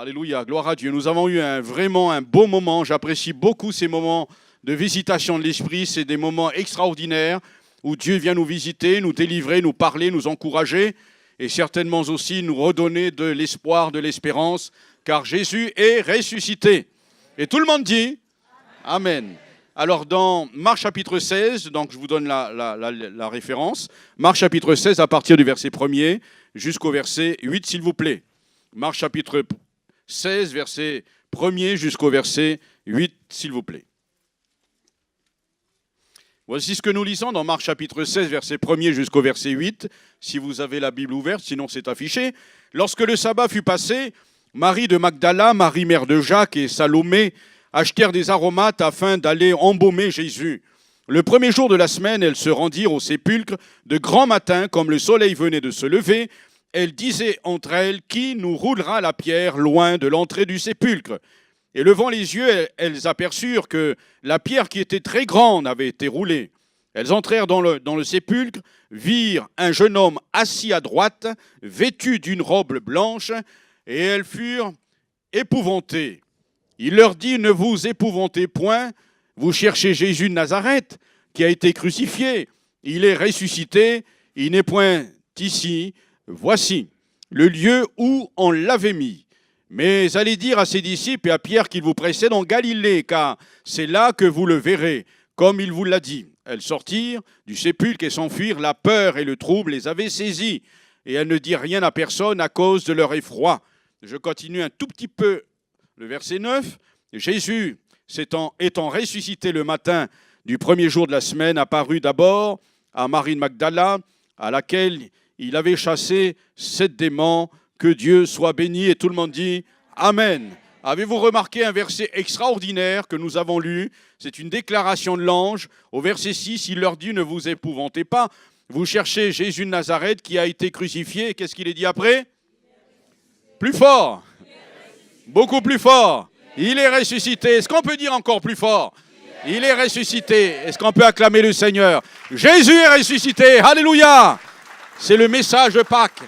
Alléluia, gloire à Dieu. Nous avons eu vraiment un beau moment. J'apprécie beaucoup ces moments de visitation de l'Esprit. C'est des moments extraordinaires où Dieu vient nous visiter, nous délivrer, nous parler, nous encourager et certainement aussi nous redonner de l'espoir, de l'espérance, car Jésus est ressuscité. Et tout le monde dit Amen. Alors dans Marc chapitre 16, donc je vous donne la référence, Marc chapitre 16 à partir du verset 1er jusqu'au verset 8 s'il vous plaît. Marc chapitre 16, verset 1er jusqu'au verset 8 s'il vous plaît. Voici ce que nous lisons dans Marc chapitre 16, verset 1er jusqu'au verset 8, si vous avez la Bible ouverte, sinon c'est affiché. Lorsque le sabbat fut passé, Marie de Magdala, Marie mère de Jacques et Salomé achetèrent des aromates afin d'aller embaumer Jésus. Le premier jour de la semaine, elles se rendirent au sépulcre de grand matin, comme le soleil venait de se lever. Elles disaient entre elles, qui nous roulera la pierre loin de l'entrée du sépulcre ? Et levant les yeux, elles aperçurent que la pierre qui était très grande avait été roulée. Elles entrèrent dans le sépulcre, virent un jeune homme assis à droite, vêtu d'une robe blanche, et elles furent épouvantées. Il leur dit, ne vous épouvantez point, vous cherchez Jésus de Nazareth, qui a été crucifié. Il est ressuscité, il n'est point ici. Voici le lieu où on l'avait mis. Mais allez dire à ses disciples et à Pierre qu'il vous précède en Galilée, car c'est là que vous le verrez, comme il vous l'a dit. Elles sortirent du sépulcre et s'enfuirent. La peur et le trouble les avaient saisies. Et elles ne dirent rien à personne à cause de leur effroi. Je continue un tout petit peu le verset 9. Jésus, étant ressuscité le matin du premier jour de la semaine, apparut d'abord à Marie de Magdala, à laquelle il avait chassé 7 démons. Que Dieu soit béni. Et tout le monde dit Amen. Avez-vous remarqué un verset extraordinaire que nous avons lu ? C'est une déclaration de l'ange. Au verset 6, il leur dit, ne vous épouvantez pas. Vous cherchez Jésus de Nazareth qui a été crucifié. Qu'est-ce qu'il est dit après ? Plus fort. Beaucoup plus fort. Il est ressuscité. Est-ce qu'on peut dire encore plus fort ? Il est ressuscité. Est-ce qu'on peut acclamer le Seigneur ? Jésus est ressuscité. Alléluia. C'est le message de Pâques.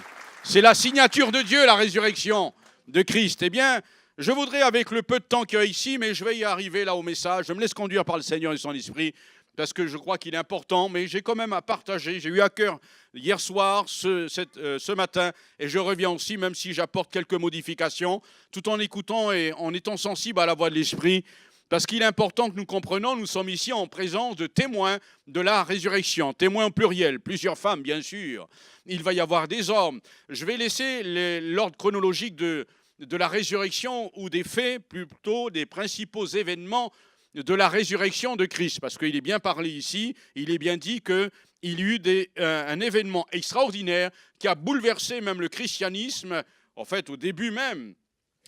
C'est la signature de Dieu, la résurrection de Christ. Eh bien, je voudrais, avec le peu de temps qu'il y a ici, mais je vais y arriver là au message, je me laisse conduire par le Seigneur et son Esprit, parce que je crois qu'il est important, mais j'ai quand même à partager. J'ai eu à cœur hier soir, ce matin, et je reviens aussi, même si j'apporte quelques modifications, tout en écoutant et en étant sensible à la voix de l'Esprit, parce qu'il est important que nous comprenions, nous sommes ici en présence de témoins de la résurrection, témoins au pluriel, plusieurs femmes bien sûr, il va y avoir des hommes. Je vais laisser l'ordre chronologique de la résurrection ou des faits, plutôt des principaux événements de la résurrection de Christ, parce qu'il est bien parlé ici, il est bien dit qu'il y a eu un événement extraordinaire qui a bouleversé même le christianisme, en fait au début même,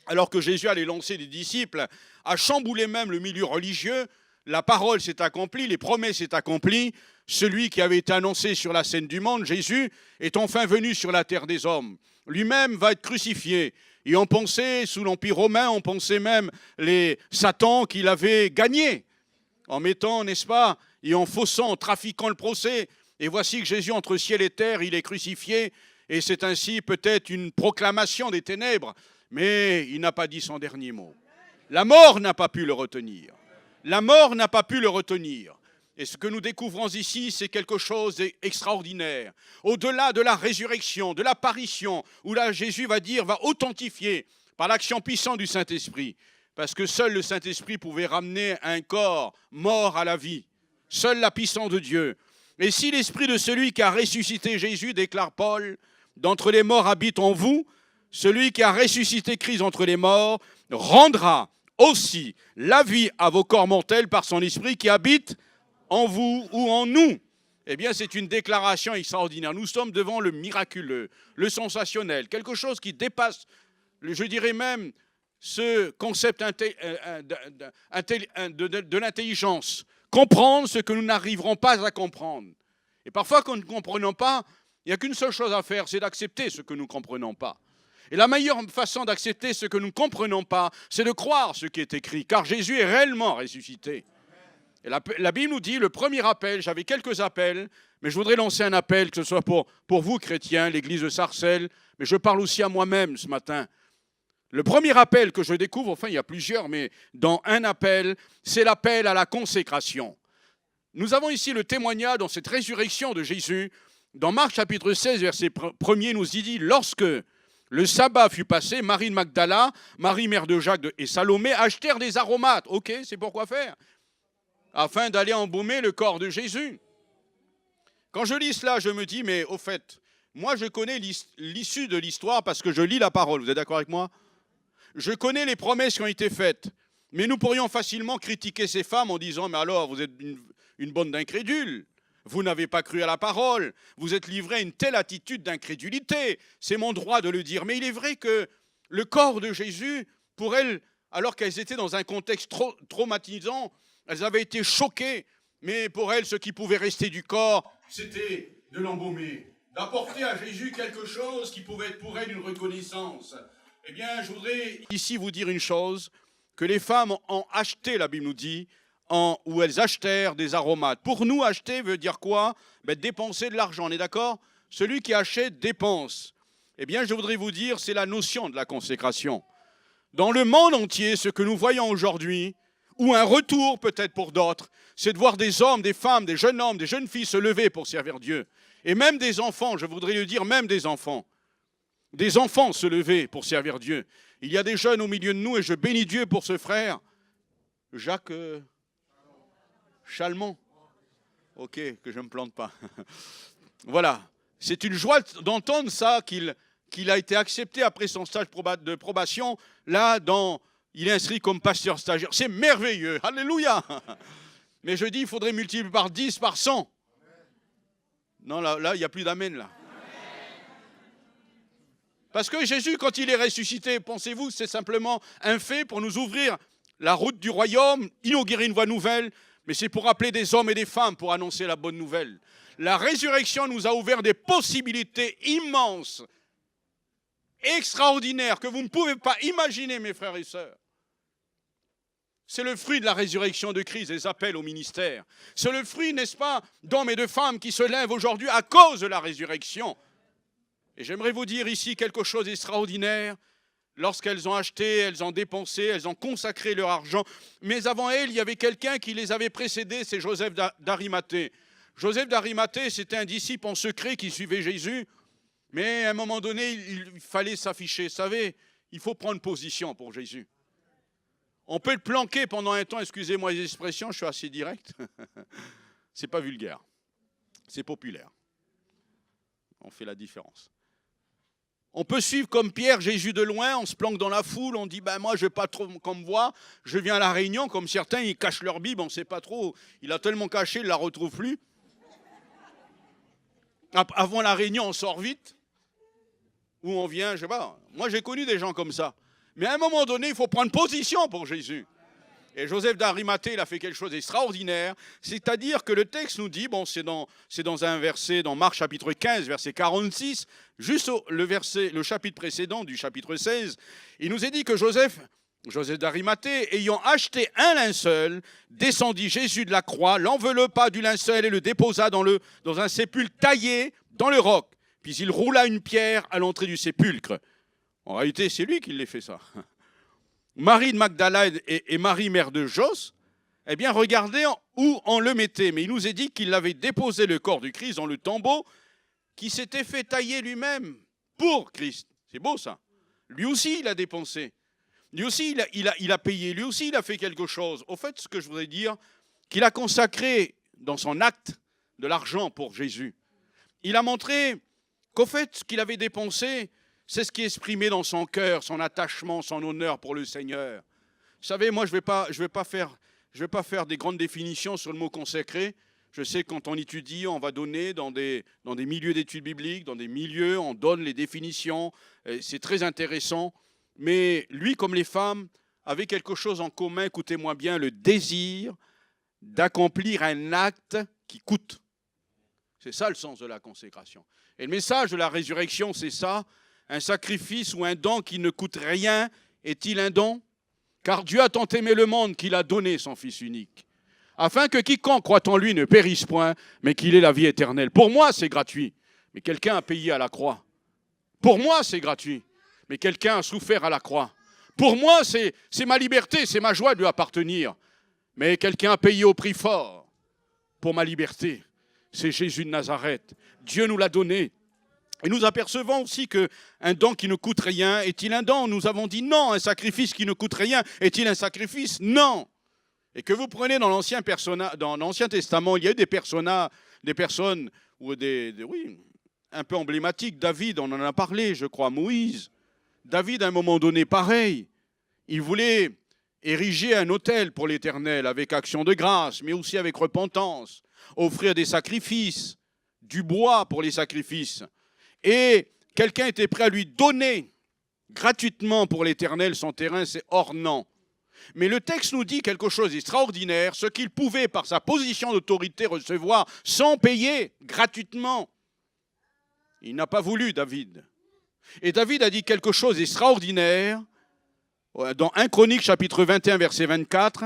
alors que Jésus allait lancer des disciples, a chamboulé même le milieu religieux. La parole s'est accomplie, les promesses s'est accomplies. Celui qui avait été annoncé sur la scène du monde, Jésus, est enfin venu sur la terre des hommes. Lui-même va être crucifié. Et on pensait, sous l'Empire romain, on pensait même les Satan qu'il avait gagné, en mettant, n'est-ce pas, et en faussant, en trafiquant le procès. Et voici que Jésus, entre ciel et terre, il est crucifié. Et c'est ainsi peut-être une proclamation des ténèbres. Mais il n'a pas dit son dernier mot. La mort n'a pas pu le retenir. La mort n'a pas pu le retenir. Et ce que nous découvrons ici, c'est quelque chose d'extraordinaire. Au-delà de la résurrection, de l'apparition, où là Jésus va authentifier par l'action puissante du Saint-Esprit. Parce que seul le Saint-Esprit pouvait ramener un corps mort à la vie. Seule la puissance de Dieu. Et si l'Esprit de celui qui a ressuscité Jésus, déclare Paul, d'entre les morts habite en vous, celui qui a ressuscité Christ entre les morts rendra aussi la vie à vos corps mortels par son Esprit qui habite en vous ou en nous. Eh bien, c'est une déclaration extraordinaire. Nous sommes devant le miraculeux, le sensationnel, quelque chose qui dépasse, je dirais même, ce concept de l'intelligence. Comprendre ce que nous n'arriverons pas à comprendre. Et parfois, quand nous ne comprenons pas, il n'y a qu'une seule chose à faire, c'est d'accepter ce que nous ne comprenons pas. Et la meilleure façon d'accepter ce que nous ne comprenons pas, c'est de croire ce qui est écrit, car Jésus est réellement ressuscité. Et la Bible nous dit, le premier appel, j'avais quelques appels, mais je voudrais lancer un appel, que ce soit pour vous chrétiens, l'église de Sarcelles, mais je parle aussi à moi-même ce matin. Le premier appel que je découvre, enfin il y a plusieurs, mais dans un appel, c'est l'appel à la consécration. Nous avons ici le témoignage dans cette résurrection de Jésus. Dans Marc chapitre 16, verset 1er, nous y dit, lorsque le sabbat fut passé, Marie de Magdala, Marie mère de Jacques et Salomé achetèrent des aromates. Ok, c'est pour quoi faire? Afin d'aller embaumer le corps de Jésus. Quand je lis cela, je me dis, mais au fait, moi je connais l'issue de l'histoire parce que je lis la parole. Vous êtes d'accord avec moi? Je connais les promesses qui ont été faites. Mais nous pourrions facilement critiquer ces femmes en disant, mais alors, vous êtes une bande d'incrédules. Vous n'avez pas cru à la parole. Vous êtes livré à une telle attitude d'incrédulité. C'est mon droit de le dire. Mais il est vrai que le corps de Jésus, pour elles, alors qu'elles étaient dans un contexte traumatisant, elles avaient été choquées. Mais pour elles, ce qui pouvait rester du corps, c'était de l'embaumer, d'apporter à Jésus quelque chose qui pouvait être pour elles une reconnaissance. Eh bien, je voudrais ici vous dire une chose, que les femmes ont acheté, la Bible nous dit, où elles achetèrent des aromates. Pour nous, acheter veut dire quoi? Dépenser de l'argent, on est d'accord? Celui qui achète dépense. Eh bien, je voudrais vous dire, c'est la notion de la consécration. Dans le monde entier, ce que nous voyons aujourd'hui, ou un retour peut-être pour d'autres, c'est de voir des hommes, des femmes, des jeunes hommes, des jeunes filles se lever pour servir Dieu. Et même des enfants, je voudrais le dire, même des enfants se lever pour servir Dieu. Il y a des jeunes au milieu de nous et je bénis Dieu pour ce frère, Jacques Chalmont. Ok, que je ne me plante pas. Voilà, c'est une joie d'entendre ça, qu'il a été accepté après son stage de probation. Là, il est inscrit comme pasteur stagiaire. C'est merveilleux, alléluia. Mais je dis, il faudrait multiplier par 10, par 100. Non, là, il n'y a plus d'amen, là. Parce que Jésus, quand il est ressuscité, pensez-vous, c'est simplement un fait pour nous ouvrir la route du royaume, inaugurer une voie nouvelle, mais c'est pour appeler des hommes et des femmes pour annoncer la bonne nouvelle. La résurrection nous a ouvert des possibilités immenses, extraordinaires, que vous ne pouvez pas imaginer, mes frères et sœurs. C'est le fruit de la résurrection de Christ, les appels au ministère. C'est le fruit, n'est-ce pas, d'hommes et de femmes qui se lèvent aujourd'hui à cause de la résurrection. Et j'aimerais vous dire ici quelque chose d'extraordinaire. Lorsqu'elles ont acheté, elles ont dépensé, elles ont consacré leur argent. Mais avant elles, il y avait quelqu'un qui les avait précédées, c'est Joseph d'Arimathée. Joseph d'Arimathée, c'était un disciple en secret qui suivait Jésus. Mais à un moment donné, il fallait s'afficher. Vous savez, il faut prendre position pour Jésus. On peut le planquer pendant un temps, excusez-moi les expressions, je suis assez direct. C'est pas vulgaire, c'est populaire. On fait la différence. On peut suivre comme Pierre Jésus de loin, on se planque dans la foule, on dit moi je ne veux pas trop qu'on me voit, je viens à la réunion, comme certains ils cachent leur Bible, on ne sait pas trop, il a tellement caché, il ne la retrouve plus. Avant la réunion on sort vite, ou on vient, je ne sais pas, moi j'ai connu des gens comme ça. Mais à un moment donné il faut prendre position pour Jésus. Et Joseph d'Arimathée, il a fait quelque chose d'extraordinaire, c'est-à-dire que le texte nous dit, c'est dans un verset, dans Marc chapitre 15, verset 46, juste le chapitre précédent du chapitre 16, il nous est dit que Joseph d'Arimathée, ayant acheté un linceul, descendit Jésus de la croix, l'enveloppa du linceul et le déposa dans un sépulcre taillé dans le roc. Puis il roula une pierre à l'entrée du sépulcre. En réalité, c'est lui qui l'a fait ça. Marie de Magdala et Marie, mère de Jos, eh bien, regardez où on le mettait. Mais il nous est dit qu'il avait déposé le corps du Christ dans le tombeau qui s'était fait tailler lui-même pour Christ. C'est beau, ça. Lui aussi, il a dépensé. Lui aussi, il a payé. Lui aussi, il a fait quelque chose. Au fait, ce que je voudrais dire, qu'il a consacré dans son acte de l'argent pour Jésus. Il a montré qu'au fait, ce qu'il avait dépensé, c'est ce qui exprimait dans son cœur, son attachement, son honneur pour le Seigneur. Vous savez, moi, je vais pas faire des grandes définitions sur le mot consacré. Je sais que quand on étudie, on va donner dans des milieux d'études bibliques, dans des milieux, on donne les définitions. C'est très intéressant. Mais lui, comme les femmes, avait quelque chose en commun, écoutez-moi bien, le désir d'accomplir un acte qui coûte. C'est ça le sens de la consécration. Et le message de la résurrection, c'est ça. Un sacrifice ou un don qui ne coûte rien est-il un don? Car Dieu a tant aimé le monde qu'il a donné son Fils unique, afin que quiconque croit en lui ne périsse point, mais qu'il ait la vie éternelle. Pour moi, c'est gratuit, mais quelqu'un a payé à la croix. Pour moi, c'est gratuit, mais quelqu'un a souffert à la croix. Pour moi, c'est ma liberté, c'est ma joie de lui appartenir. Mais quelqu'un a payé au prix fort pour ma liberté. C'est Jésus de Nazareth. Dieu nous l'a donné. Et nous apercevons aussi qu'un don qui ne coûte rien, est-il un don? Nous avons dit non. Un sacrifice qui ne coûte rien, est-il un sacrifice? Non. Et que vous prenez dans l'Ancien Testament, il y a eu des personnes, ou oui, un peu emblématiques. David, on en a parlé, je crois, Moïse. David, à un moment donné, pareil. Il voulait ériger un autel pour l'Éternel avec action de grâce, mais aussi avec repentance, offrir des sacrifices, du bois pour les sacrifices. Et quelqu'un était prêt à lui donner gratuitement pour l'Éternel son terrain, c'est Ornan. Mais le texte nous dit quelque chose d'extraordinaire, ce qu'il pouvait par sa position d'autorité recevoir sans payer gratuitement. Il n'a pas voulu, David. Et David a dit quelque chose d'extraordinaire. Dans 1 Chronique, chapitre 21, verset 24,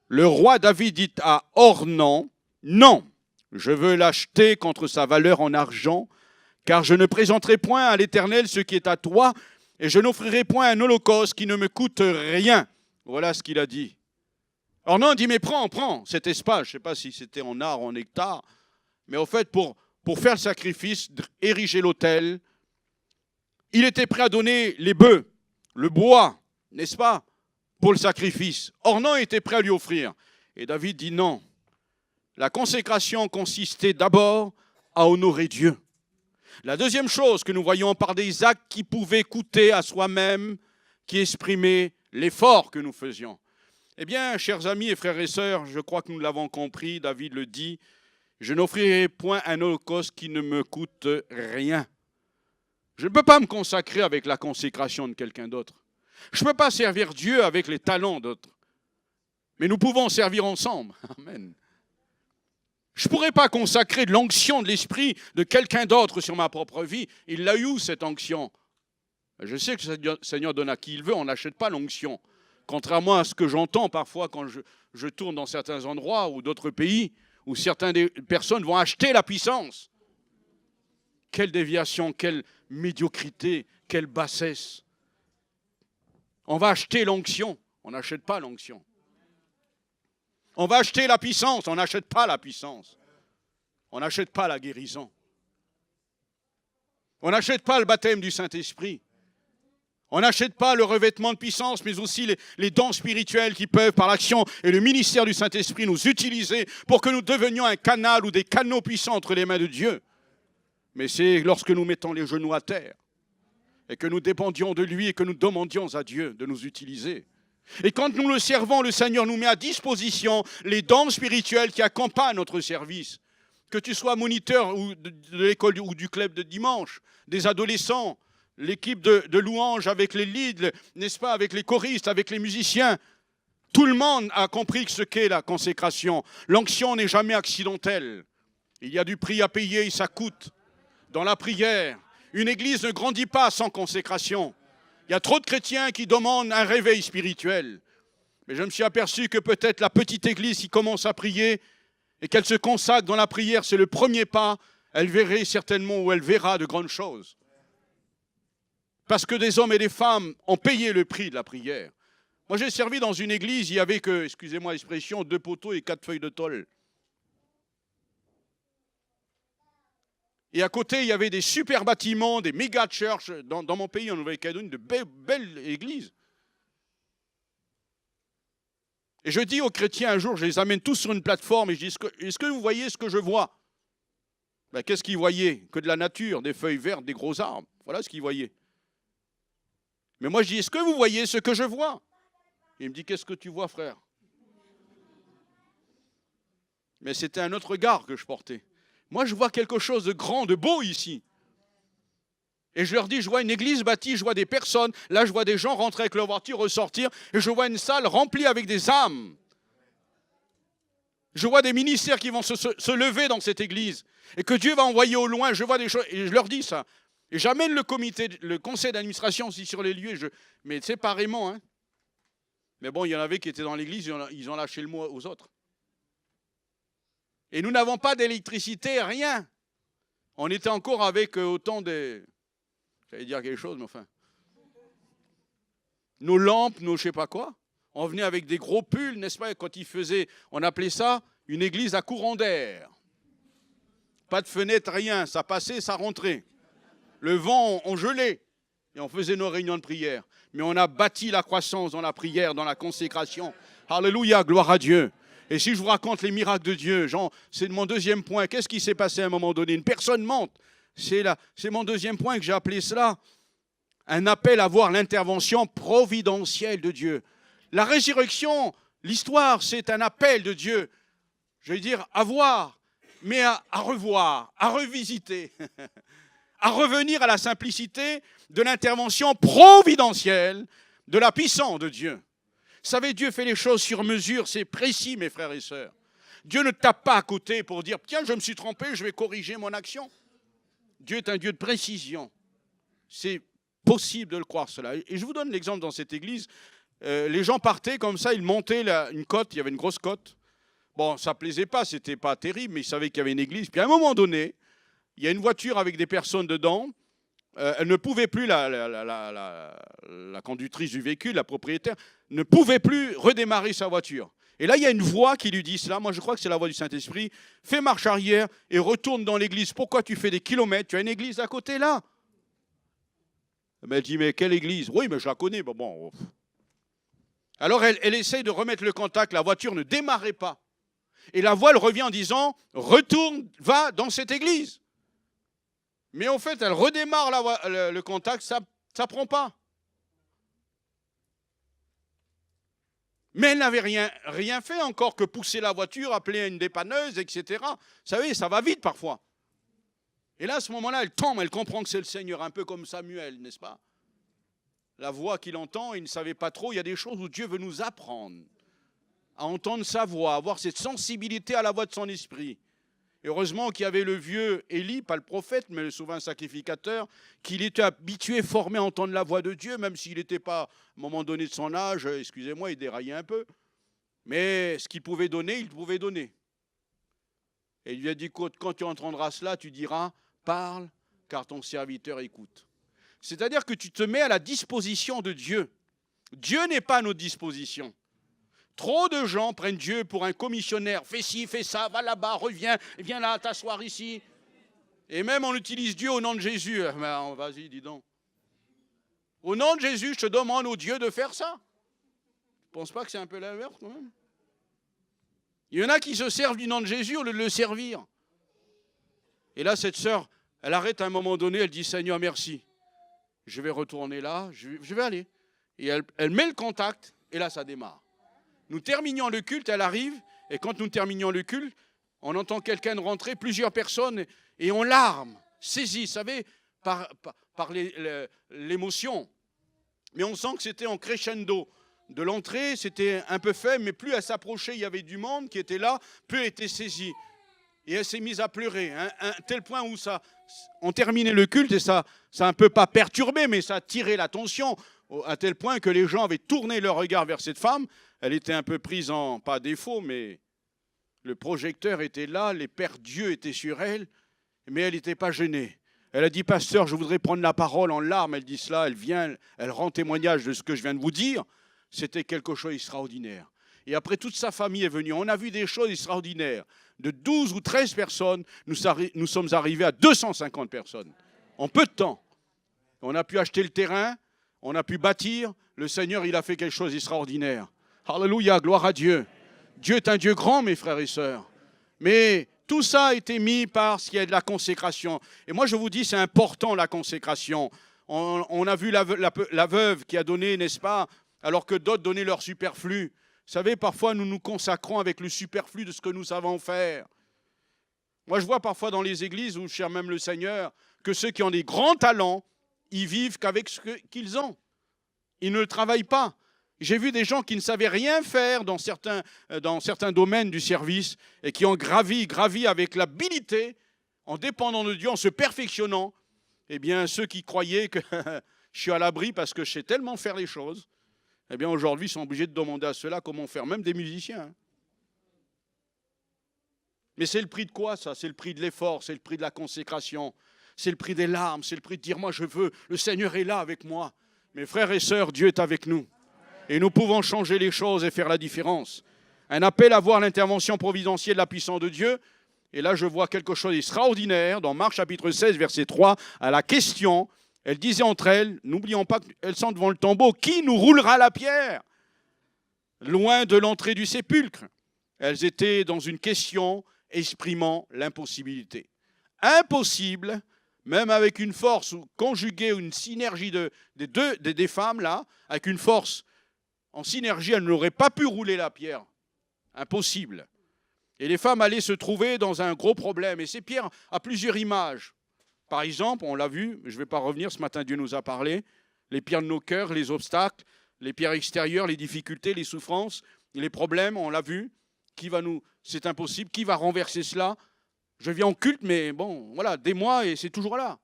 le roi David dit à Ornan, « Non, je veux l'acheter contre sa valeur en argent, car je ne présenterai point à l'Éternel ce qui est à toi, et je n'offrirai point un holocauste qui ne me coûte rien. » Voilà ce qu'il a dit. Ornan dit, mais prends cet espace. Je ne sais pas si c'était en art ou en hectare, mais au fait, pour faire le sacrifice, ériger l'autel, il était prêt à donner les bœufs, le bois, n'est-ce pas, pour le sacrifice. Ornan était prêt à lui offrir. Et David dit non. La consécration consistait d'abord à honorer Dieu. La deuxième chose que nous voyons par des actes qui pouvaient coûter à soi-même, qui exprimaient l'effort que nous faisions. Eh bien, chers amis et frères et sœurs, je crois que nous l'avons compris, David le dit, je n'offrirai point un holocauste qui ne me coûte rien. Je ne peux pas me consacrer avec la consécration de quelqu'un d'autre. Je ne peux pas servir Dieu avec les talents d'autres. Mais nous pouvons servir ensemble. Amen. Je ne pourrais pas consacrer de l'onction de l'esprit de quelqu'un d'autre sur ma propre vie. Il l'a eu, cette onction. Je sais que le Seigneur donne à qui il veut, on n'achète pas l'onction. Contrairement à ce que j'entends parfois quand je tourne dans certains endroits ou d'autres pays, où certaines personnes vont acheter la puissance. Quelle déviation, quelle médiocrité, quelle bassesse. On va acheter l'onction, on n'achète pas l'onction. On va acheter la puissance, on n'achète pas la puissance. On n'achète pas la guérison. On n'achète pas le baptême du Saint-Esprit. On n'achète pas le revêtement de puissance, mais aussi les dons spirituels qui peuvent, par l'action et le ministère du Saint-Esprit, nous utiliser pour que nous devenions un canal ou des canaux puissants entre les mains de Dieu. Mais c'est lorsque nous mettons les genoux à terre et que nous dépendions de lui et que nous demandions à Dieu de nous utiliser. Et quand nous le servons, le Seigneur nous met à disposition les dons spirituels qui accompagnent notre service. Que tu sois moniteur ou de l'école ou du club de dimanche, des adolescents, l'équipe de louanges avec les leads, n'est-ce pas, avec les choristes, avec les musiciens. Tout le monde a compris ce qu'est la consécration. L'onction n'est jamais accidentelle. Il y a du prix à payer et ça coûte. Dans la prière, une église ne grandit pas sans consécration. Il y a trop de chrétiens qui demandent un réveil spirituel. Mais je me suis aperçu que peut-être la petite église qui commence à prier et qu'elle se consacre dans la prière, c'est le premier pas. Elle verrait certainement ou elle verra de grandes choses. Parce que des hommes et des femmes ont payé le prix de la prière. Moi, j'ai servi dans une église, il y avait que, excusez-moi l'expression, 2 poteaux et 4 feuilles de tôle. Et à côté, il y avait des super bâtiments, des méga churches. Dans mon pays, en Nouvelle-Calédonie, de belles églises. Et je dis aux chrétiens un jour, je les amène tous sur une plateforme et je dis, est-ce que vous voyez ce que je vois? Ben, qu'est-ce qu'ils voyaient? Que de la nature, des feuilles vertes, des gros arbres. Voilà ce qu'ils voyaient. Mais moi, je dis, est-ce que vous voyez ce que je vois? Il me dit, qu'est-ce que tu vois, frère? Mais c'était un autre regard que je portais. Moi, je vois quelque chose de grand, de beau ici. Et je leur dis, je vois une église bâtie, je vois des personnes. Là, je vois des gens rentrer avec leur voiture, ressortir. Et je vois une salle remplie avec des âmes. Je vois des ministères qui vont se lever dans cette église. Et que Dieu va envoyer au loin. Je vois des choses. Et je leur dis ça. Et j'amène le conseil d'administration aussi sur les lieux. Mais séparément. Hein. Mais bon, il y en avait qui étaient dans l'église. Ils ont lâché le mot aux autres. Et nous n'avons pas d'électricité, rien. On était encore avec autant de... J'allais dire quelque chose, mais enfin... nos lampes, nos je sais pas quoi. On venait avec des gros pulls, n'est-ce pas? Et quand il faisait, on appelait ça une église à courant d'air. Pas de fenêtre, rien. Ça passait, ça rentrait. Le vent, on gelait. Et on faisait nos réunions de prière. Mais on a bâti la croissance dans la prière, dans la consécration. Alléluia, gloire à Dieu. Et si je vous raconte les miracles de Dieu, c'est mon deuxième point. Qu'est-ce qui s'est passé à un moment donné? Une personne mente. C'est mon deuxième point que j'ai appelé cela. Un appel à voir l'intervention providentielle de Dieu. La résurrection, l'histoire, c'est un appel de Dieu. Je veux dire, à voir, mais à revoir, à revisiter, à revenir à la simplicité de l'intervention providentielle de la puissance de Dieu. Vous savez, Dieu fait les choses sur mesure, c'est précis, mes frères et sœurs. Dieu ne tape pas à côté pour dire, tiens, je me suis trompé, je vais corriger mon action. Dieu est un Dieu de précision. C'est possible de le croire, cela. Et je vous donne l'exemple dans cette église. Les gens partaient comme ça, ils montaient une côte, il y avait une grosse côte. Bon, ça ne plaisait pas, c'était pas terrible, mais ils savaient qu'il y avait une église. Puis à un moment donné, il y a une voiture avec des personnes dedans. Elle ne pouvait plus, la conductrice du véhicule, la propriétaire, ne pouvait plus redémarrer sa voiture. Et là, il y a une voix qui lui dit cela. Moi, je crois que c'est la voix du Saint-Esprit. Fais marche arrière et retourne dans l'église. Pourquoi tu fais des kilomètres? Tu as une église à côté, là. Elle dit, mais quelle église? Oui, mais je la connais. Bon. Alors, elle essaye de remettre le contact. La voiture ne démarrait pas. Et la voix, elle revient en disant, retourne, va dans cette église. Mais en fait, elle redémarre le contact, ça ne prend pas. Mais elle n'avait rien fait encore que pousser la voiture, appeler une dépanneuse, etc. Vous savez, ça va vite parfois. Et là, à ce moment-là, elle tombe, elle comprend que c'est le Seigneur, un peu comme Samuel, n'est-ce pas? La voix qu'il entend, il ne savait pas trop. Il y a des choses où Dieu veut nous apprendre à entendre sa voix, à avoir cette sensibilité à la voix de son esprit. Heureusement qu'il y avait le vieux Élie, pas le prophète, mais le souverain sacrificateur, qu'il était habitué, formé à entendre la voix de Dieu, même s'il n'était pas, à un moment donné de son âge, excusez-moi, il déraillait un peu. Mais ce qu'il pouvait donner, il pouvait donner. Et il lui a dit, quand tu entendras cela, tu diras, parle, car ton serviteur écoute. C'est-à-dire que tu te mets à la disposition de Dieu. Dieu n'est pas à notre disposition. Trop de gens prennent Dieu pour un commissionnaire. Fais ci, fais ça, va là-bas, reviens, viens là, t'asseoir ici. Et même on utilise Dieu au nom de Jésus. Ben, vas-y, dis donc. Au nom de Jésus, je te demande au Dieu de faire ça. Tu ne penses pas que c'est un peu l'inverse quand même? Il y en a qui se servent du nom de Jésus au lieu de le servir. Et là, cette sœur, elle arrête à un moment donné, elle dit, Seigneur, merci. Je vais retourner là, je vais aller. Et elle met le contact, et là, ça démarre. Nous terminions le culte, elle arrive, et quand nous terminions le culte, on entend quelqu'un rentrer, plusieurs personnes, et on larme, saisi, vous savez, par l'émotion. Mais on sent que c'était en crescendo. De l'entrée, c'était un peu faible, mais plus elle s'approchait, il y avait du monde qui était là, plus elle était saisie. Et elle s'est mise à pleurer, à un tel point où on terminait le culte, et ça a un peu pas perturbé, mais ça a tiré l'attention, à tel point que les gens avaient tourné leur regard vers cette femme. Elle était un peu prise en, pas défaut, mais le projecteur était là, les pères Dieu étaient sur elle, mais elle n'était pas gênée. Elle a dit, pasteur, je voudrais prendre la parole en larmes. Elle dit cela, elle vient, elle rend témoignage de ce que je viens de vous dire. C'était quelque chose d'extraordinaire. Et après, toute sa famille est venue. On a vu des choses extraordinaires. De 12 ou 13 personnes, nous sommes arrivés à 250 personnes. En peu de temps. On a pu acheter le terrain, on a pu bâtir. Le Seigneur, il a fait quelque chose d'extraordinaire. Alléluia, gloire à Dieu. Dieu est un Dieu grand, mes frères et sœurs. Mais tout ça a été mis parce qu'il y a de la consécration. Et moi, je vous dis, c'est important, la consécration. On a vu la veuve qui a donné, n'est-ce pas, alors que d'autres donnaient leur superflu. Vous savez, parfois, nous nous consacrons avec le superflu de ce que nous savons faire. Moi, je vois parfois dans les églises, où je cherche même le Seigneur, que ceux qui ont des grands talents, ils vivent qu'avec ce qu'ils ont. Ils ne le travaillent pas. J'ai vu des gens qui ne savaient rien faire dans certains domaines du service et qui ont gravi avec l'habilité, en dépendant de Dieu, en se perfectionnant. Eh bien, ceux qui croyaient que je suis à l'abri parce que je sais tellement faire les choses, eh bien, aujourd'hui, ils sont obligés de demander à ceux-là comment faire, même des musiciens. Mais c'est le prix de quoi, ça? C'est le prix de l'effort, c'est le prix de la consécration, c'est le prix des larmes, c'est le prix de dire, moi, je veux, le Seigneur est là avec moi. Mes frères et sœurs, Dieu est avec nous. Et nous pouvons changer les choses et faire la différence. Un appel à voir l'intervention providentielle de la puissance de Dieu. Et là, je vois quelque chose d'extraordinaire dans Marc chapitre 16, verset 3, à la question. Elles disaient entre elles, n'oublions pas qu'elles sont devant le tombeau, qui nous roulera la pierre loin de l'entrée du sépulcre? Elles étaient dans une question exprimant l'impossibilité. Impossible, même avec une force conjuguée, une synergie des femmes, là, avec une force en synergie, elles n'auraient pas pu rouler la pierre. Impossible. Et les femmes allaient se trouver dans un gros problème. Et ces pierres a plusieurs images. Par exemple, on l'a vu, je ne vais pas revenir, ce matin Dieu nous a parlé, les pierres de nos cœurs, les obstacles, les pierres extérieures, les difficultés, les souffrances, les problèmes, on l'a vu. C'est impossible. Qui va renverser cela? Je viens en culte, mais bon, voilà, des mois et c'est toujours là.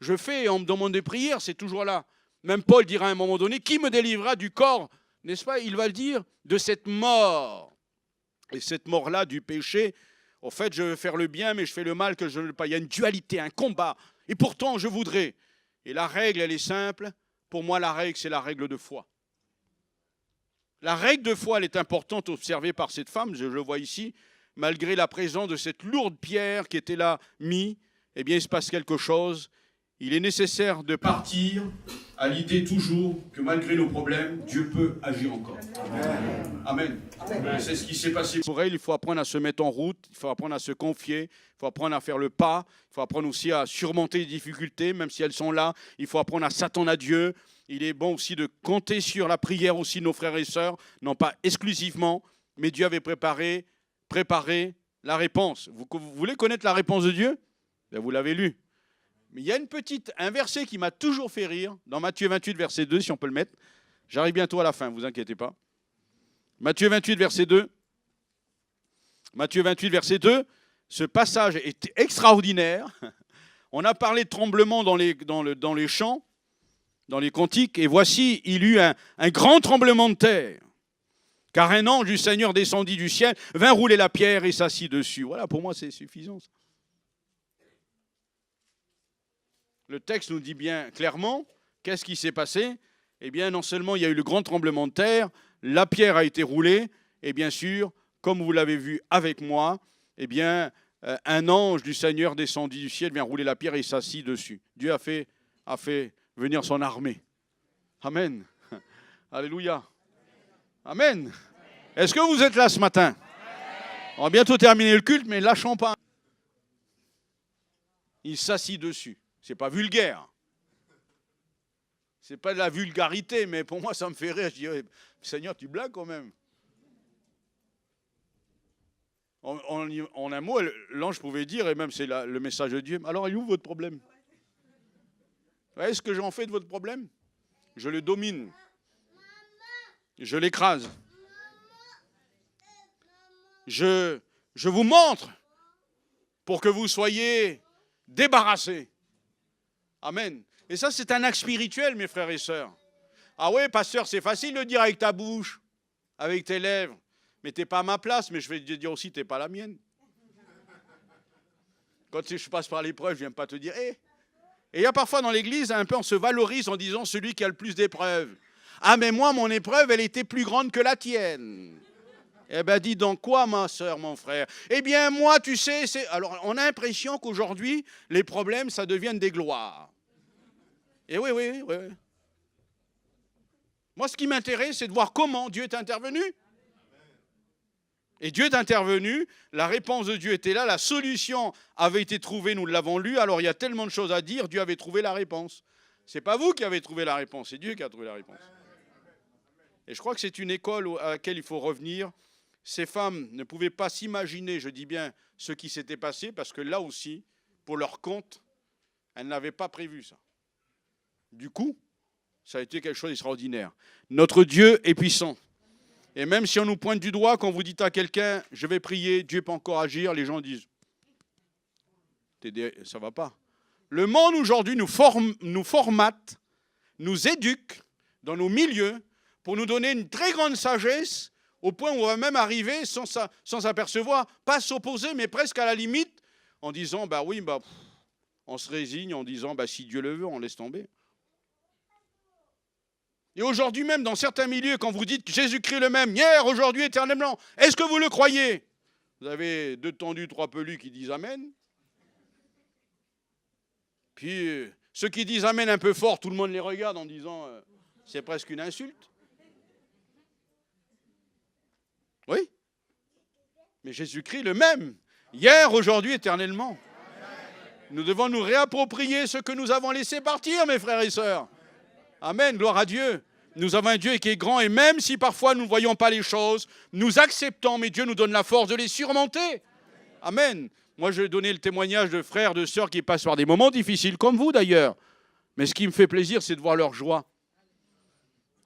Je fais et on me demande des prières, c'est toujours là. Même Paul dira à un moment donné, qui me délivrera du corps, n'est-ce pas? Il va le dire, de cette mort. Et cette mort-là du péché, en fait, je veux faire le bien, mais je fais le mal que je ne veux pas. Il y a une dualité, un combat. Et pourtant, je voudrais. Et la règle, elle est simple. Pour moi, la règle, c'est la règle de foi. La règle de foi, elle est importante, observée par cette femme, je le vois ici. Malgré la présence de cette lourde pierre qui était là mise, eh bien, il se passe quelque chose. Il est nécessaire de partir à l'idée toujours que malgré nos problèmes, Dieu peut agir encore. Amen. Amen. C'est ce qui s'est passé pour elle. Il faut apprendre à se mettre en route, il faut apprendre à se confier, il faut apprendre à faire le pas, il faut apprendre aussi à surmonter les difficultés, même si elles sont là. Il faut apprendre à s'attendre à Dieu. Il est bon aussi de compter sur la prière aussi de nos frères et sœurs, non pas exclusivement, mais Dieu avait préparé la réponse. Vous voulez connaître la réponse de Dieu? Ben, vous l'avez lu. Mais il y a un verset qui m'a toujours fait rire, dans Matthieu 28, verset 2, si on peut le mettre. J'arrive bientôt à la fin, ne vous inquiétez pas. Matthieu 28, verset 2. Matthieu 28, verset 2. Ce passage est extraordinaire. On a parlé de tremblement dans les chants, dans les cantiques, et voici, il y eut un grand tremblement de terre. Car un ange du Seigneur descendit du ciel, vint rouler la pierre et s'assit dessus. Voilà, pour moi, c'est suffisant. Ça. Le texte nous dit bien clairement, qu'est-ce qui s'est passé? Eh bien, non seulement il y a eu le grand tremblement de terre, la pierre a été roulée, et bien sûr, comme vous l'avez vu avec moi, eh bien, un ange du Seigneur descendit du ciel, vient rouler la pierre et s'assit dessus. Dieu a fait venir son armée. Amen. Alléluia. Amen. Est-ce que vous êtes là ce matin? On va bientôt terminer le culte, mais lâchons pas. Il s'assit dessus. C'est pas vulgaire. C'est pas de la vulgarité, mais pour moi, ça me fait rire. Je dis, Seigneur, tu blagues quand même. En un mot, l'ange pouvait dire, et même c'est le message de Dieu, alors il est où votre problème? Vous voyez ce que j'en fais de votre problème? Je le domine. Je l'écrase. Je vous montre pour que vous soyez débarrassés. Amen. Et ça, c'est un acte spirituel, mes frères et sœurs. Ah oui, pasteur, c'est facile de dire avec ta bouche, avec tes lèvres. Mais tu n'es pas à ma place, mais je vais te dire aussi, tu n'es pas la mienne. Quand je passe par l'épreuve, je ne viens pas te dire, hé. Et il y a parfois dans l'église, un peu, on se valorise en disant celui qui a le plus d'épreuves. Ah, mais moi, mon épreuve, elle était plus grande que la tienne. Eh bien, dis donc quoi, ma soeur, mon frère? Eh bien, moi, tu sais, alors, on a l'impression qu'aujourd'hui, les problèmes, ça devienne des gloires. Et oui. Moi, ce qui m'intéresse, c'est de voir comment Dieu est intervenu. Et Dieu est intervenu, la réponse de Dieu était là, la solution avait été trouvée, nous l'avons lu, alors il y a tellement de choses à dire, Dieu avait trouvé la réponse. Ce n'est pas vous qui avez trouvé la réponse, c'est Dieu qui a trouvé la réponse. Et je crois que c'est une école à laquelle il faut revenir. Ces femmes ne pouvaient pas s'imaginer, je dis bien, ce qui s'était passé, parce que là aussi, pour leur compte, elles n'avaient pas prévu ça. Du coup, ça a été quelque chose d'extraordinaire. Notre Dieu est puissant. Et même si on nous pointe du doigt, quand vous dites à quelqu'un, je vais prier, Dieu peut encore agir, les gens disent, ça ne va pas. Le monde aujourd'hui nous formate, nous éduque dans nos milieux pour nous donner une très grande sagesse au point où on va même arriver sans s'apercevoir, pas s'opposer, mais presque à la limite, en disant, on se résigne, en disant, si Dieu le veut, on laisse tomber. Et aujourd'hui même, dans certains milieux, quand vous dites que Jésus-Christ le même, hier, aujourd'hui, éternellement, est-ce que vous le croyez? Vous avez 2 tendus, 3 pelus qui disent Amen. Puis ceux qui disent Amen un peu fort, tout le monde les regarde en disant c'est presque une insulte. Oui. Mais Jésus-Christ le même, hier, aujourd'hui, éternellement. Nous devons nous réapproprier ce que nous avons laissé partir, mes frères et sœurs. Amen, gloire à Dieu. Nous avons un Dieu qui est grand et même si parfois nous ne voyons pas les choses, nous acceptons, mais Dieu nous donne la force de les surmonter. Amen. Moi, je vais donner le témoignage de frères, de sœurs qui passent par des moments difficiles, comme vous d'ailleurs. Mais ce qui me fait plaisir, c'est de voir leur joie.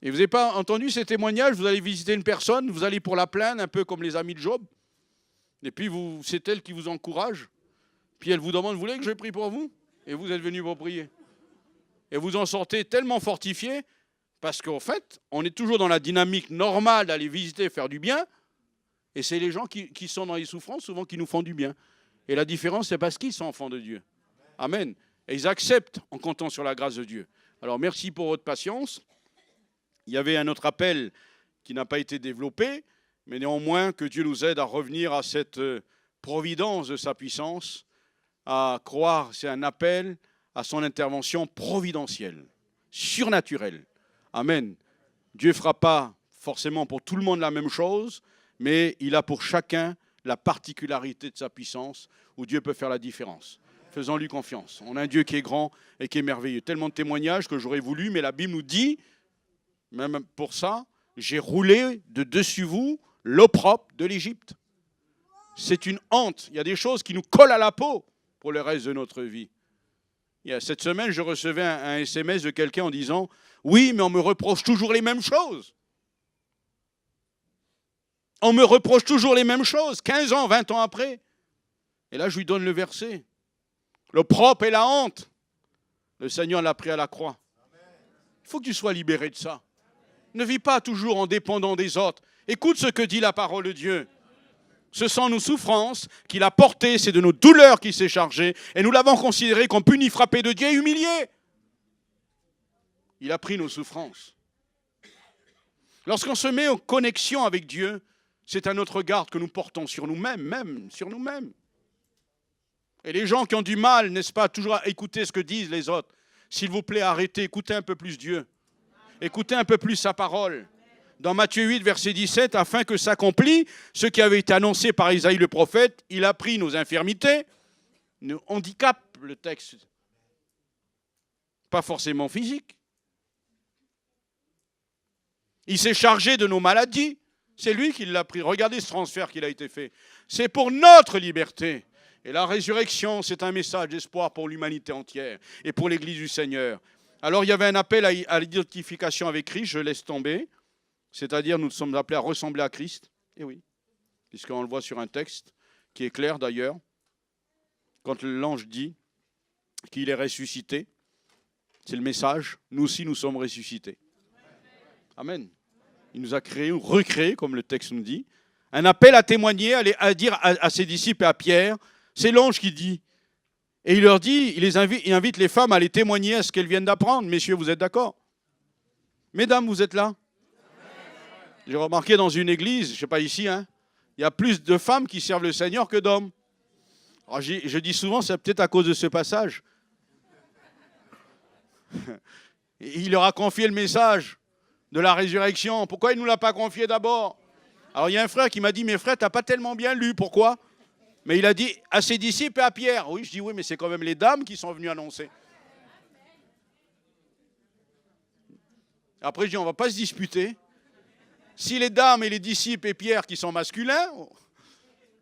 Et vous n'avez pas entendu ces témoignages? Vous allez visiter une personne, vous allez pour la plaindre, un peu comme les amis de Job. Et puis, c'est elle qui vous encourage. Puis elle vous demande, vous voulez que je prie pour vous? Et vous êtes venu pour prier. Et vous en sortez tellement fortifié, parce qu'en fait, on est toujours dans la dynamique normale d'aller visiter, faire du bien. Et c'est les gens qui sont dans les souffrances, souvent, qui nous font du bien. Et la différence, c'est parce qu'ils sont enfants de Dieu. Amen. Et ils acceptent en comptant sur la grâce de Dieu. Alors, merci pour votre patience. Il y avait un autre appel qui n'a pas été développé, mais néanmoins, que Dieu nous aide à revenir à cette providence de sa puissance, à croire, c'est un appel à son intervention providentielle, surnaturelle. Amen. Dieu ne fera pas forcément pour tout le monde la même chose, mais il a pour chacun la particularité de sa puissance où Dieu peut faire la différence. Faisons-lui confiance. On a un Dieu qui est grand et qui est merveilleux. Tellement de témoignages que j'aurais voulu, mais la Bible nous dit, même pour ça, j'ai roulé de dessus vous l'opprobre de l'Égypte. C'est une honte. Il y a des choses qui nous collent à la peau pour le reste de notre vie. Cette semaine, je recevais un SMS de quelqu'un en disant « Oui, mais on me reproche toujours les mêmes choses. On me reproche toujours les mêmes choses, 15 ans, 20 ans après. » Et là, je lui donne le verset. L'opprobre et la honte, le Seigneur l'a pris à la croix. Il faut que tu sois libéré de ça. Ne vis pas toujours en dépendant des autres. Écoute ce que dit la parole de Dieu. Ce sont nos souffrances qu'il a portées, c'est de nos douleurs qu'il s'est chargé, et nous l'avons considéré comme puni, frappé de Dieu et humilié. Il a pris nos souffrances. Lorsqu'on se met en connexion avec Dieu, c'est à notre garde que nous portons sur nous-mêmes, même sur nous-mêmes. Et les gens qui ont du mal, n'est-ce pas, toujours à écouter ce que disent les autres, s'il vous plaît, arrêtez, écoutez un peu plus Dieu. Écoutez un peu plus sa parole. Dans Matthieu 8, verset 17, afin que s'accomplisse ce qui avait été annoncé par Isaïe le prophète, il a pris nos infirmités, nos handicaps, le texte, pas forcément physique. Il s'est chargé de nos maladies, c'est lui qui l'a pris. Regardez ce transfert qu'il a été fait. C'est pour notre liberté. Et la résurrection, c'est un message d'espoir pour l'humanité entière et pour l'Église du Seigneur. Alors il y avait un appel à l'identification avec Christ, je laisse tomber. C'est-à-dire, nous sommes appelés à ressembler à Christ. Et oui, puisqu'on le voit sur un texte qui est clair d'ailleurs. Quand l'ange dit qu'il est ressuscité, c'est le message. Nous aussi, nous sommes ressuscités. Amen. Il nous a créés, ou recréés, comme le texte nous dit. Un appel à témoigner, à dire à ses disciples et à Pierre. C'est l'ange qui dit. Et il leur dit, il invite les femmes à les témoigner à ce qu'elles viennent d'apprendre. Messieurs, vous êtes d'accord? Mesdames, vous êtes là? J'ai remarqué dans une église, je ne sais pas ici, il y a plus de femmes qui servent le Seigneur que d'hommes. Alors je dis souvent, c'est peut-être à cause de ce passage. Il leur a confié le message de la résurrection. Pourquoi il ne nous l'a pas confié d'abord? Alors il y a un frère qui m'a dit, mais frère, tu n'as pas tellement bien lu, pourquoi? Mais il a dit à ses disciples et à Pierre. Oui, je dis oui, mais c'est quand même les dames qui sont venues annoncer. Après je dis, on ne va pas se disputer. Si les dames et les disciples et Pierre qui sont masculins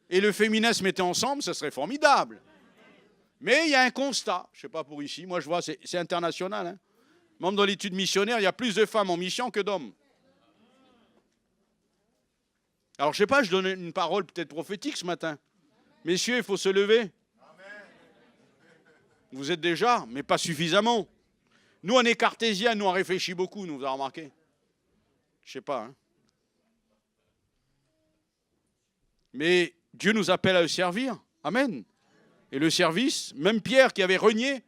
et le féminin se mettaient ensemble, ce serait formidable. Mais il y a un constat, je ne sais pas pour ici, moi je vois, c'est international. Même dans l'étude missionnaire, il y a plus de femmes en mission que d'hommes. Alors je ne sais pas, je donne une parole peut-être prophétique ce matin. Messieurs, il faut se lever. Vous êtes déjà, mais pas suffisamment. Nous, on est cartésiens, nous on réfléchit beaucoup, nous, vous avez remarqué? Je ne sais pas, Mais Dieu nous appelle à le servir. Amen. Et le service, même Pierre qui avait renié,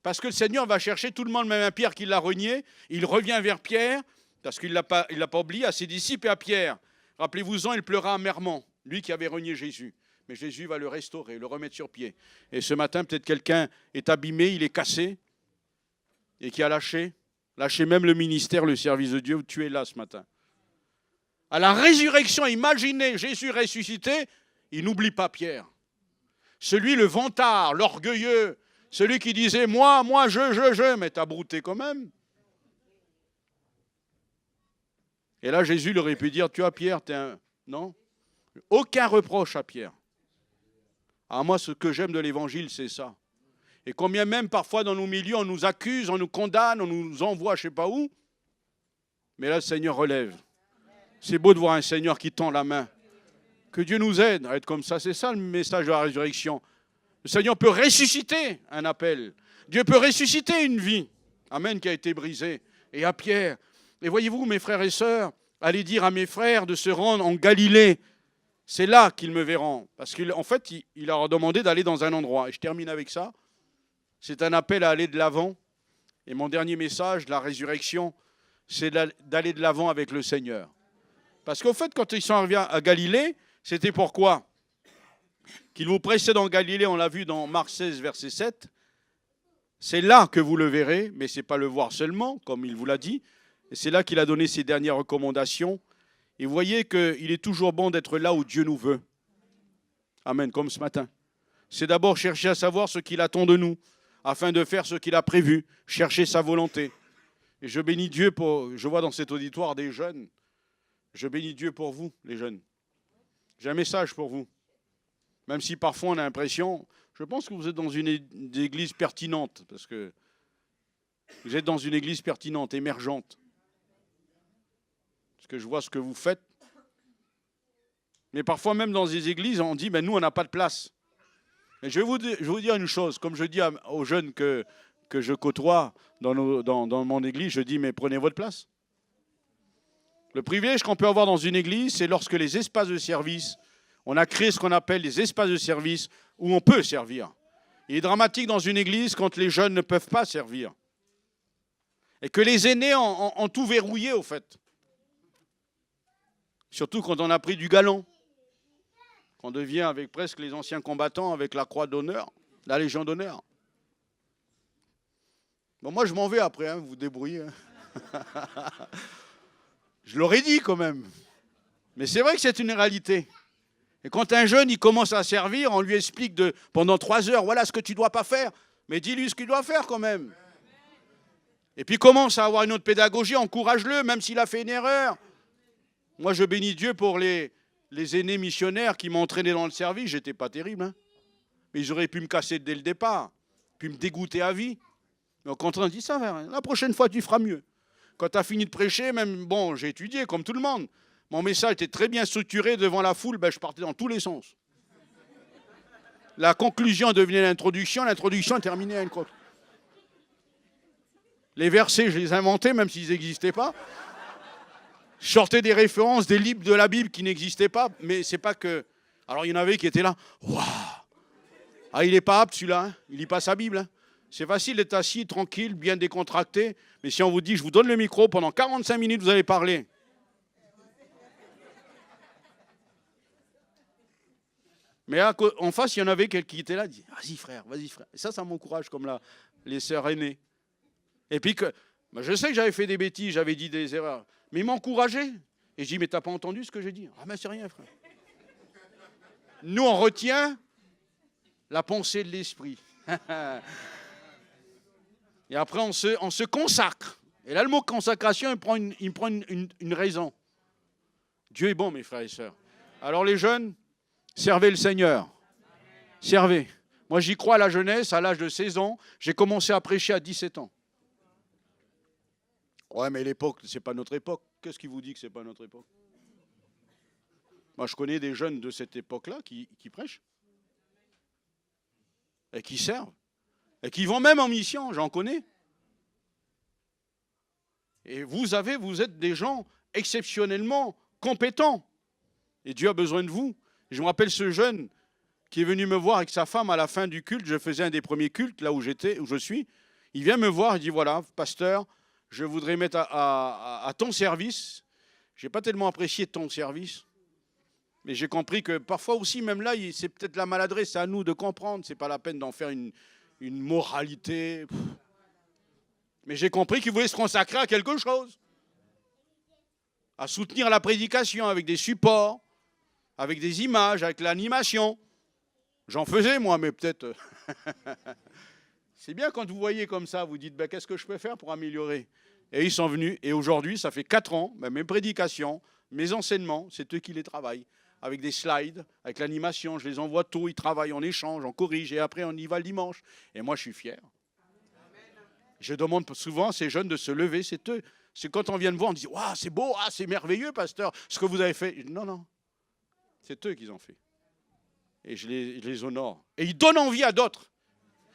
parce que le Seigneur va chercher tout le monde, même un Pierre qui l'a renié, il revient vers Pierre Parce qu'il ne l'a pas oublié à ses disciples et à Pierre. Rappelez-vous-en, il pleura amèrement, lui qui avait renié Jésus. Mais Jésus va le restaurer, le remettre sur pied. Et ce matin, peut-être quelqu'un est abîmé, il est cassé, et qui a lâché même le ministère, le service de Dieu. Tu es là ce matin. À la résurrection, imaginez Jésus ressuscité, il n'oublie pas Pierre. Celui, le vantard, l'orgueilleux, celui qui disait « moi, je », mais t'as brouté quand même. Et là, Jésus leur aurait pu dire « tu vois, Pierre, t'es un... » Non, aucun reproche à Pierre. Ah, moi, ce que j'aime de l'évangile, c'est ça. Et combien même, parfois, dans nos milieux, on nous accuse, on nous condamne, on nous envoie je ne sais pas où. Mais là, le Seigneur relève. C'est beau de voir un Seigneur qui tend la main. Que Dieu nous aide à être comme ça. C'est ça le message de la résurrection. Le Seigneur peut ressusciter un appel. Dieu peut ressusciter une vie. Amen, qui a été brisée. Et à Pierre. Et voyez-vous, mes frères et sœurs, allez dire à mes frères de se rendre en Galilée. C'est là qu'ils me verront. Parce qu'en fait, il leur a demandé d'aller dans un endroit. Et je termine avec ça. C'est un appel à aller de l'avant. Et mon dernier message, la résurrection, c'est d'aller de l'avant avec le Seigneur. Parce qu'au fait, quand ils sont arrivés à Galilée, c'était pourquoi? Qu'il vous précède en Galilée, on l'a vu dans Marc 16, verset 7. C'est là que vous le verrez, mais ce n'est pas le voir seulement, comme il vous l'a dit. Et c'est là qu'il a donné ses dernières recommandations. Et vous voyez qu'il est toujours bon d'être là où Dieu nous veut. Amen, comme ce matin. C'est d'abord chercher à savoir ce qu'il attend de nous, afin de faire ce qu'il a prévu, chercher sa volonté. Et je bénis Dieu je vois dans cet auditoire des jeunes. Je bénis Dieu pour vous, les jeunes. J'ai un message pour vous. Même si parfois on a l'impression, je pense que vous êtes dans une église pertinente, parce que vous êtes dans une église pertinente, émergente. Parce que je vois ce que vous faites. Mais parfois même dans des églises, on dit, nous on n'a pas de place. Mais je vais vous dire une chose, comme je dis aux jeunes que je côtoie dans mon église, je dis, mais prenez votre place. Le privilège qu'on peut avoir dans une église, c'est lorsque les espaces de service, on a créé ce qu'on appelle les espaces de service où on peut servir. Il est dramatique dans une église quand les jeunes ne peuvent pas servir. Et que les aînés ont tout verrouillé, au fait. Surtout quand on a pris du galon. On devient avec presque les anciens combattants avec la croix d'honneur, la Légion d'honneur. Bon, moi, je m'en vais après, vous vous débrouillez. Je l'aurais dit quand même. Mais c'est vrai que c'est une réalité. Et quand un jeune, il commence à servir, on lui explique pendant 3 heures, voilà ce que tu ne dois pas faire. Mais dis-lui ce qu'il doit faire quand même. Et puis commence à avoir une autre pédagogie, encourage-le, même s'il a fait une erreur. Moi, je bénis Dieu pour les aînés missionnaires qui m'ont entraîné dans le service. J'étais pas terrible. Mais ils auraient pu me casser dès le départ, puis me dégoûter à vie. Mais au contraire, on dit ça, la prochaine fois, tu feras mieux. Quand tu as fini de prêcher, j'ai étudié comme tout le monde. Mon message était très bien structuré devant la foule, je partais dans tous les sens. La conclusion devenait l'introduction terminait à une côte. Les versets, je les inventais, même s'ils n'existaient pas. Je sortais des références, des livres de la Bible qui n'existaient pas, mais c'est pas que... Alors il y en avait qui étaient là. Waouh! Ah, il n'est pas apte celui-là, il lit pas sa Bible. C'est facile d'être assis, tranquille, bien décontracté. Mais si on vous dit, je vous donne le micro, pendant 45 minutes, vous allez parler. Mais en face, il y en avait quelqu'un qui était là, dit, vas-y frère. Et ça m'encourage comme là, les sœurs aînées. Et puis, je sais que j'avais fait des bêtises, j'avais dit des erreurs. Mais ils m'encourageaient. Et je dis, mais t'as pas entendu ce que j'ai dit? Ah ben c'est rien, frère. Nous, on retient la pensée de l'esprit. Et après, on se consacre. Et là, le mot consécration, il prend une raison. Dieu est bon, mes frères et sœurs. Alors les jeunes, servez le Seigneur. Servez. Moi, j'y crois à la jeunesse, à l'âge de 16 ans. J'ai commencé à prêcher à 17 ans. Ouais, mais l'époque, c'est pas notre époque. Qu'est-ce qui vous dit que c'est pas notre époque? Moi, je connais des jeunes de cette époque-là qui prêchent. Et qui servent. Et qui vont même en mission, j'en connais. Et vous êtes des gens exceptionnellement compétents. Et Dieu a besoin de vous. Je me rappelle ce jeune qui est venu me voir avec sa femme à la fin du culte. Je faisais un des premiers cultes, là où je suis. Il vient me voir, il dit, voilà, pasteur, je voudrais mettre à ton service. Je n'ai pas tellement apprécié ton service, mais j'ai compris que parfois aussi, même là, c'est peut-être la maladresse, c'est à nous de comprendre. Ce n'est pas la peine d'en faire une moralité. Mais j'ai compris qu'il voulait se consacrer à quelque chose. À soutenir la prédication avec des supports, avec des images, avec l'animation. J'en faisais, moi, mais peut-être... C'est bien quand vous voyez comme ça, vous dites, ben, qu'est-ce que je peux faire pour améliorer? Et ils sont venus, et aujourd'hui, ça fait 4 ans, ben, mes prédications, mes enseignements, c'est eux qui les travaillent. Avec des slides, avec l'animation, je les envoie tôt, ils travaillent, on échange, on corrige, et après on y va le dimanche. Et moi, je suis fier. Je demande souvent à ces jeunes de se lever, c'est eux. C'est quand on vient me voir, on dit, waouh, c'est beau, ah, c'est merveilleux, pasteur, ce que vous avez fait. Non, non, c'est eux qui ont fait. Et je les honore. Et ils donnent envie à d'autres.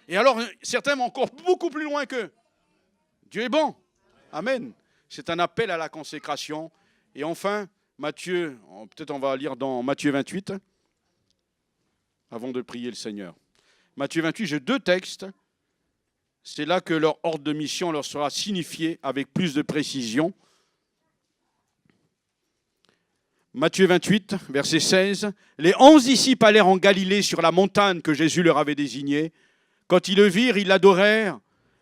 Et alors, certains vont encore beaucoup plus loin qu'eux. Dieu est bon. Amen. C'est un appel à la consécration. Et enfin, Matthieu, peut-être on va lire dans Matthieu 28, avant de prier le Seigneur. Matthieu 28, j'ai 2 textes. C'est là que leur ordre de mission leur sera signifié avec plus de précision. Matthieu 28, verset 16. Les 11 disciples allèrent en Galilée sur la montagne que Jésus leur avait désignée. Quand ils le virent, ils l'adorèrent,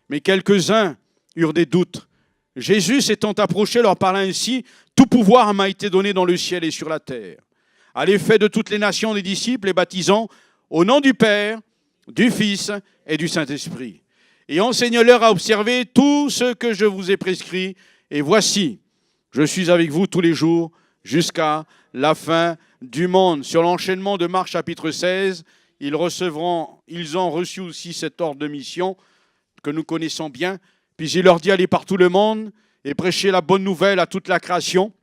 mais quelques-uns eurent des doutes. Jésus s'étant approché leur parla ainsi, « Tout pouvoir m'a été donné dans le ciel et sur la terre. Allez, faites de toutes les nations des disciples, les baptisant au nom du Père, du Fils et du Saint-Esprit. Et enseignez-leur à observer tout ce que je vous ai prescrit. Et voici, je suis avec vous tous les jours jusqu'à la fin du monde. » Sur l'enchaînement de Marc chapitre 16, ils ont reçu aussi cet ordre de mission que nous connaissons bien. Puis il leur dit, allez par tout le monde et prêchez la bonne nouvelle à toute la création.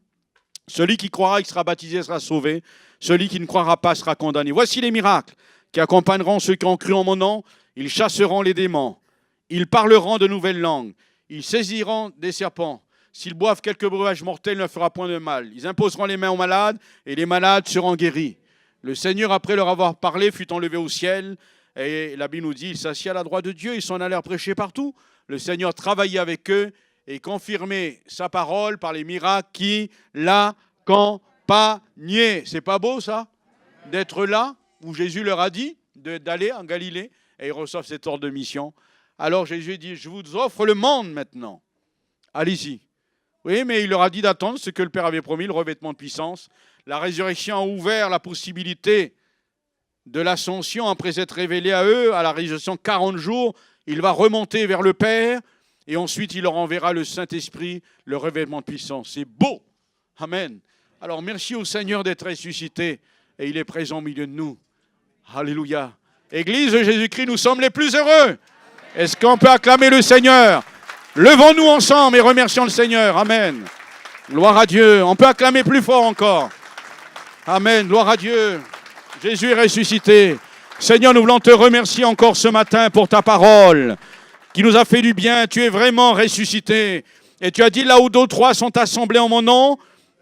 Celui qui croira, qui sera baptisé, sera sauvé. Celui qui ne croira pas sera condamné. Voici les miracles qui accompagneront ceux qui ont cru en mon nom. Ils chasseront les démons. Ils parleront de nouvelles langues. Ils saisiront des serpents. S'ils boivent quelques breuvages mortels, ne leur fera point de mal. Ils imposeront les mains aux malades et les malades seront guéris. Le Seigneur, après leur avoir parlé, fut enlevé au ciel. Et la Bible nous dit, ils s'assiedent à la droite de Dieu. Ils s'en allèrent prêcher partout. Le Seigneur travaillait avec eux et confirmait sa parole par les miracles qui l'accompagnaient. C'est pas beau ça? D'être là où Jésus leur a dit d'aller en Galilée et ils reçoivent cet ordre de mission. Alors Jésus dit, je vous offre le monde maintenant. Allez-y. Oui, mais il leur a dit d'attendre ce que le Père avait promis, le revêtement de puissance. La résurrection a ouvert la possibilité de l'ascension après s'être révélé à eux. À la résurrection, 40 jours, il va remonter vers le Père et ensuite il leur enverra le Saint-Esprit, le revêtement de puissance. C'est beau. Amen. Alors merci au Seigneur d'être ressuscité et il est présent au milieu de nous. Alléluia. Église de Jésus-Christ, nous sommes les plus heureux. Est-ce qu'on peut acclamer le Seigneur? Levons-nous ensemble et remercions le Seigneur. Amen. Gloire à Dieu. On peut acclamer plus fort encore. Amen. Gloire à Dieu. Jésus est ressuscité. Seigneur, nous voulons te remercier encore ce matin pour ta parole qui nous a fait du bien. Tu es vraiment ressuscité. Et tu as dit, là où 2 ou 3 sont assemblés en mon nom,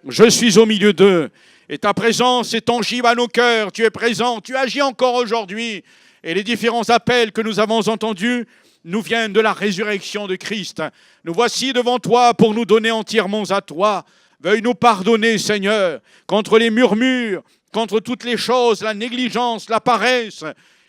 je suis au milieu d'eux. Et ta présence est tangible à nos cœurs. Tu es présent. Tu agis encore aujourd'hui. Et les différents appels que nous avons entendus nous viennent de la résurrection de Christ. Nous voici devant toi pour nous donner entièrement à toi. Veuille nous pardonner, Seigneur, contre les murmures, contre toutes les choses, la négligence, la paresse.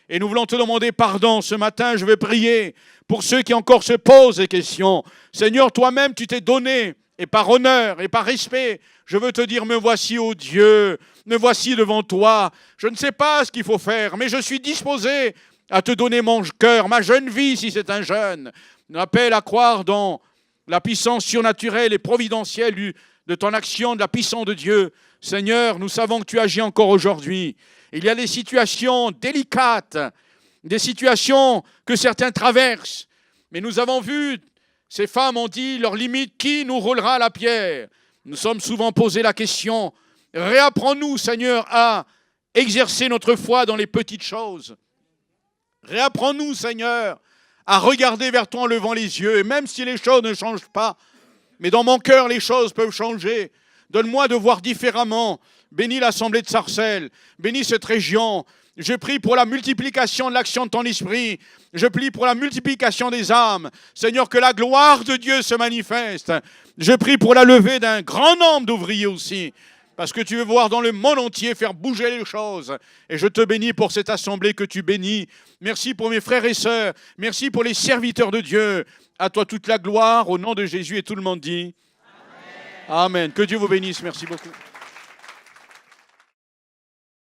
Et nous voulons te demander pardon ce matin. Je vais prier pour ceux qui encore se posent des questions. Seigneur, toi-même, tu t'es donné, et par honneur et par respect, je veux te dire, me voici, ô Dieu, me voici devant toi. Je ne sais pas ce qu'il faut faire, mais je suis disposé à te donner mon cœur, ma jeune vie, si c'est un jeune. M'appelle à croire dans la puissance surnaturelle et providentielle de ton action, de la puissance de Dieu. Seigneur, nous savons que tu agis encore aujourd'hui. Il y a des situations délicates, des situations que certains traversent. Mais nous avons vu, ces femmes ont dit, leur limite, qui nous roulera la pierre? Nous sommes souvent posé la question, réapprends-nous, Seigneur, à exercer notre foi dans les petites choses. Réapprends-nous, Seigneur, à regarder vers toi en levant les yeux. Et même si les choses ne changent pas, mais dans mon cœur, les choses peuvent changer. Donne-moi de voir différemment. Bénis l'Assemblée de Sarcelles. Bénis cette région. Je prie pour la multiplication de l'action de ton esprit. Je prie pour la multiplication des âmes. Seigneur, que la gloire de Dieu se manifeste. Je prie pour la levée d'un grand nombre d'ouvriers aussi. Parce que tu veux voir dans le monde entier faire bouger les choses. Et je te bénis pour cette assemblée que tu bénis. Merci pour mes frères et sœurs. Merci pour les serviteurs de Dieu. À toi toute la gloire, au nom de Jésus. Et tout le monde dit Amen. Amen. Que Dieu vous bénisse. Merci beaucoup.